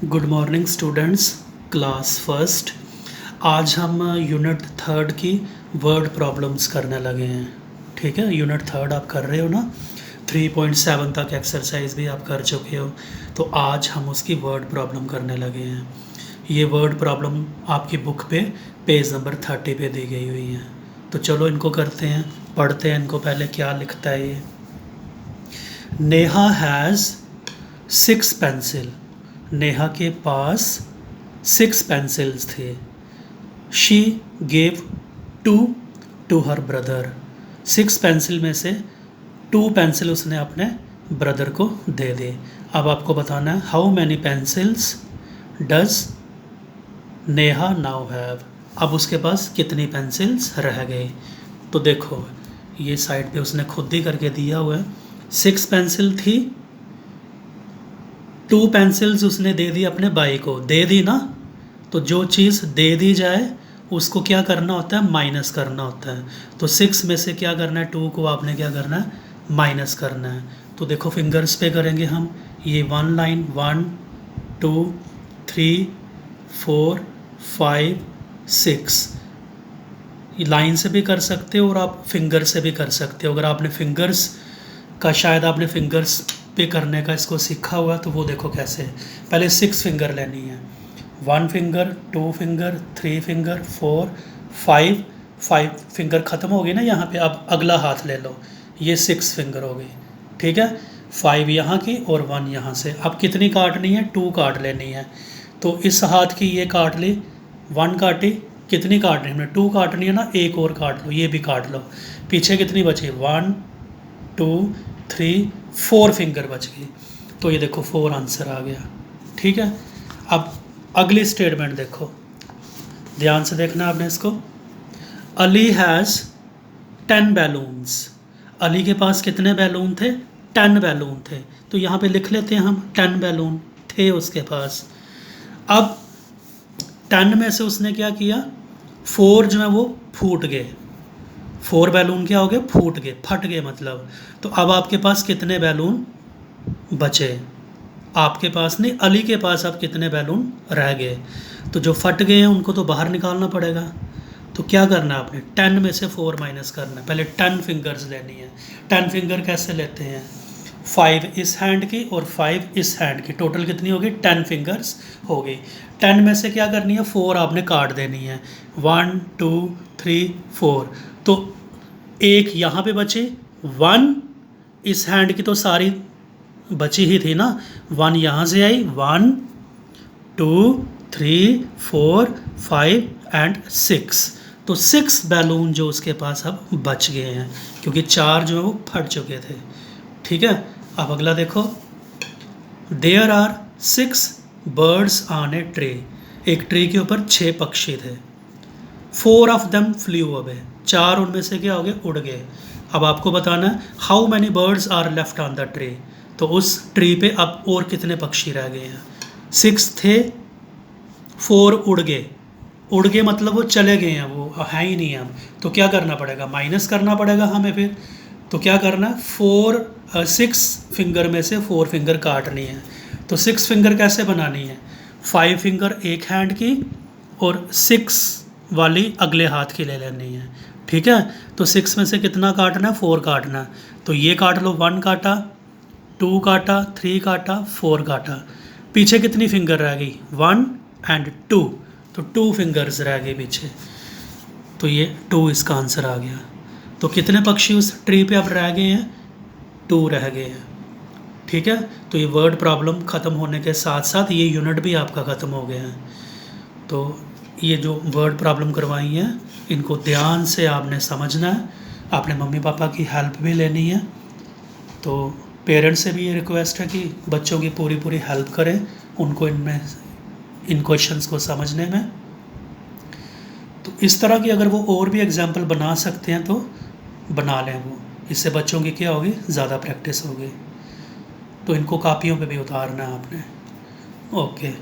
Good morning students, class first. आज हम unit third की वर्ड प्रॉब्लम्स करने लगे हैं। ठीक है, यूनिट थर्ड आप कर रहे हो ना, 3.7 तक एक्सरसाइज भी आप कर चुके हो। तो आज हम उसकी वर्ड प्रॉब्लम करने लगे हैं। ये वर्ड प्रॉब्लम आपकी बुक पे पेज नंबर 30 पे दी गई हुई है। तो चलो इनको करते हैं, पढ़ते हैं इनको। पहले क्या लिखता है ये, नेहा हैज़ 6 पेंसिल। नेहा के पास 6 पेंसिल्स थे। She gave 2 to her brother. 6 pencil में से 2 पेंसिल उसने अपने ब्रदर को दे दी। अब आपको बताना है how many pencils does Neha now have. अब उसके पास कितनी पेंसिल्स रह गई। तो देखो ये साइड पे उसने खुद ही करके दिया हुआ है। 6 पेंसिल थी, 2 पेंसिल्स उसने दे दी अपने भाई को। दे दी ना, तो जो चीज़ दे दी जाए उसको क्या करना होता है, माइनस करना होता है। तो 6 में से क्या करना है, 2 को आपने क्या करना है, माइनस करना है। तो देखो फिंगर्स पे करेंगे हम। ये 1 लाइन 1 2 3 4 5 6 लाइन से भी कर सकते हो और आप फिंगर से भी कर सकते हो। अगर आपने फिंगर्स का, शायद आपने फिंगर्स पे करने का इसको सीखा हुआ, तो वो देखो कैसे। पहले 6 फिंगर लेनी है, 1 फिंगर 2 फिंगर 3 फिंगर 4 5 फिंगर ख़त्म हो गई ना यहाँ पे। अब अगला हाथ ले लो, ये 6 फिंगर हो गई। ठीक है, 5 यहाँ की और 1 यहाँ से। अब कितनी काटनी है, 2 काट लेनी है। तो इस हाथ की ये काट ली, 1 काटी। कितनी काटनी है हमने, 2 काटनी है ना, एक और काट लो, ये भी काट लो। पीछे कितनी बची, 1 2 3 4 फिंगर बच गई। तो ये देखो 4 आंसर आ गया। ठीक है, अब अगली स्टेटमेंट देखो, ध्यान से देखना आपने इसको। Ali has 10 balloons. अली के पास कितने बैलून थे, 10 बैलून थे। तो यहाँ पे लिख लेते हैं हम, 10 बैलून थे उसके पास। अब 10 में से उसने क्या किया, 4 जो है वो फूट गए। 4 बैलून क्या हो गए, फूट गए, फट गए मतलब। तो अब आपके पास कितने बैलून बचे, आपके पास नहीं, अली के पास अब कितने बैलून रह गए। तो जो फट गए हैं उनको तो बाहर निकालना पड़ेगा। तो क्या करना है आपने, 10 में से 4 माइनस करना है। पहले 10 फिंगर्स लेनी है। 10 फिंगर कैसे लेते हैं, 5 इस हैंड की और 5 इस हैंड की, टोटल कितनी होगी, 10 फिंगर्स हो गई। 10 में से क्या करनी है, 4 आपने काट देनी है, 1 2 3 4। तो एक यहाँ पे बची, 1 इस हैंड की तो सारी बची ही थी ना, 1 यहाँ से आई, 1 2 3 4 5 एंड 6। तो 6 बैलून जो उसके पास अब बच गए हैं, क्योंकि 4 जो है वो फट चुके थे। ठीक है, अब अगला देखो, there are 6 birds on a tree. एक ट्री के ऊपर 6 पक्षी थे। 4 ऑफ देम फ्लू अवे। 4 उनमें से क्या हो गए, उड़ गए। अब आपको बताना है how many birds are left on the tree. तो उस ट्री पे अब और कितने पक्षी रह गए हैं, 6 थे, 4 उड़ गए। उड़ गए मतलब वो चले गए हैं, वो है ही नहीं अब। तो क्या करना पड़ेगा, माइनस करना पड़ेगा हमें फिर। तो क्या करना है, 6 फिंगर में से 4 फिंगर काटनी है। तो 6 फिंगर कैसे बनानी है, 5 फिंगर एक हैंड की और 6 वाली अगले हाथ की ले लेनी है। ठीक है, तो 6 में से कितना काटना है, 4 काटना है। तो ये काट लो, 1 काटा, 2 काटा, 3 काटा, 4 काटा। पीछे कितनी फिंगर रह गई, 1 एंड 2। तो 2 फिंगर्स रह गए पीछे। तो ये 2 इसका आंसर आ गया। तो कितने पक्षी उस ट्री पे अब रह गए हैं, 2 रह गए हैं। ठीक है, तो ये वर्ड प्रॉब्लम ख़त्म होने के साथ साथ ये यूनिट भी आपका ख़त्म हो गया है। तो ये जो वर्ड प्रॉब्लम करवाई है, इनको ध्यान से आपने समझना है। आपने मम्मी पापा की हेल्प भी लेनी है। तो पेरेंट्स से भी ये रिक्वेस्ट है कि बच्चों की पूरी पूरी हेल्प करें उनको इनमें, इन क्वेश्चंस को समझने में। तो इस तरह की अगर वो और भी एग्जाम्पल बना सकते हैं तो बना लें वो, इससे बच्चों की क्या होगी, ज़्यादा प्रैक्टिस होगी। तो इनको कापियों पे भी उतारना है आपने। ओके।